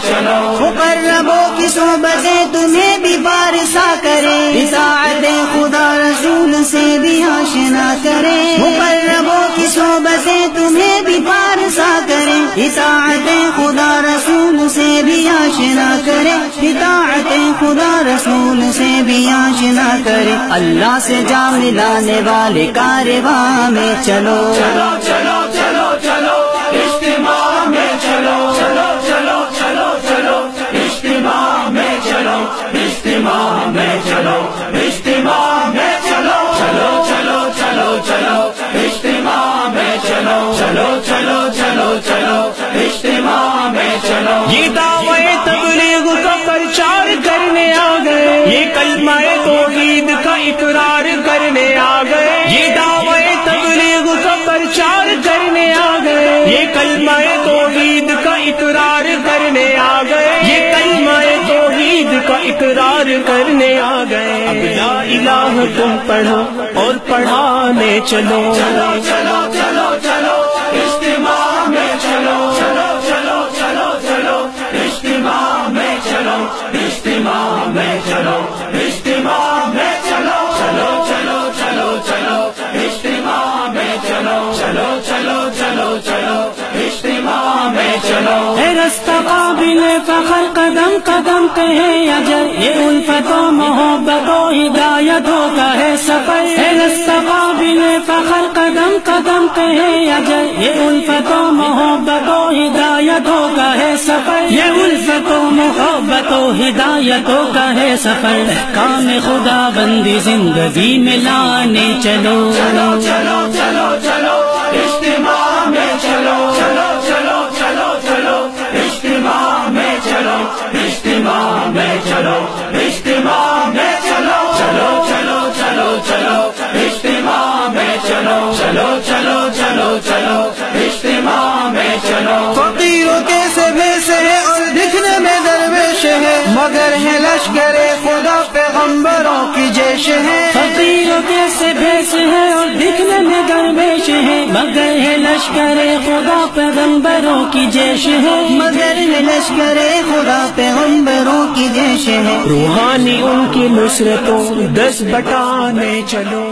چلو مقربوں کی صحبتیں تمہیں بھی بارسا کرے، اطاعت خدا رسول سے بھی آشنا کرے، مقربوں کی صحبتیں تمہیں بھی بارسا کرے، اطاعت خدا رسول سے بھی آشنا کرے، اطاعت خدا رسول سے بھی آشنا کرے، اللہ سے جا ملانے والے کارواں میں چلو چلو چلو چلو چلو اجتماع میں چلو چلو چلو چلو چلو اجتماع میں چلو اجتماع میں چلو اجتماع میں چلو چلو چلو چلو چلو اجتماع میں چلو چلو چلو چلو چلو اجتماع میں چلو یہ دعوی تبلیغ کا پرچار کرنے آ گئے، یہ کلمہ توحید کا اقرار کرنے آ گئے، یہ دعوی تبلیغ کا پرچار کرنے آ گئے، یہ کلمہ توحید کا اقرار کرنے آ گئے، یہ کلمہ توحید کا اقرار کرنے آ گئے۔ اب لا الہ تم پڑھو اور پڑھانے چلو، چلو چلو چلو چلو اجتماع میں چلو چلو چلو چلو چلو اجتماع میں چلو اجتماع میں چلو اجتماع میں چلو چلو چلو چلو چلو اجتماع میں چلو چلو چلو چلو چلو اجتماع میں چلو۔ اے رستہ قابل فخر قدم قدم پہ ہے اجر، یہ الفت و محبت و ہدایتوں کا ہے سفر، اے رستہ قابل فخر قدم قدم پہ ہے اجر، یہ الفت و محبت و ہدایتوں کا ہے سفر، یہ الفت و محبت و ہدایتوں کا ہے سفر، کام خدا بندی زندگی میں لانے چلو چلو چلو چلو چلو اجتماع میں چلو چلو چلو چلو چلو اجتماع میں چلو اجتماع میں چلو اجتماع میں چلو چلو چلو چلو چلو اجتماع میں چلو چلو چلو چلو چلو اجتماع میں چلو۔ فقیروں کے سبھے سے ہے اور دکھنے میں درویش ہے، مگر ہے لشکر خدا پیغمبروں کی جیش ہے، فقیروں کے سبھے سے ہے اور دکھنے میں درویش ہے، مگر ہے لشکر خدا پیغمبروں کی جیش ہے، مگر ہے لشکر خدا پیغمبروں کی جیش ہے، روحانی ان کی نصرتوں دس بٹانے چلو۔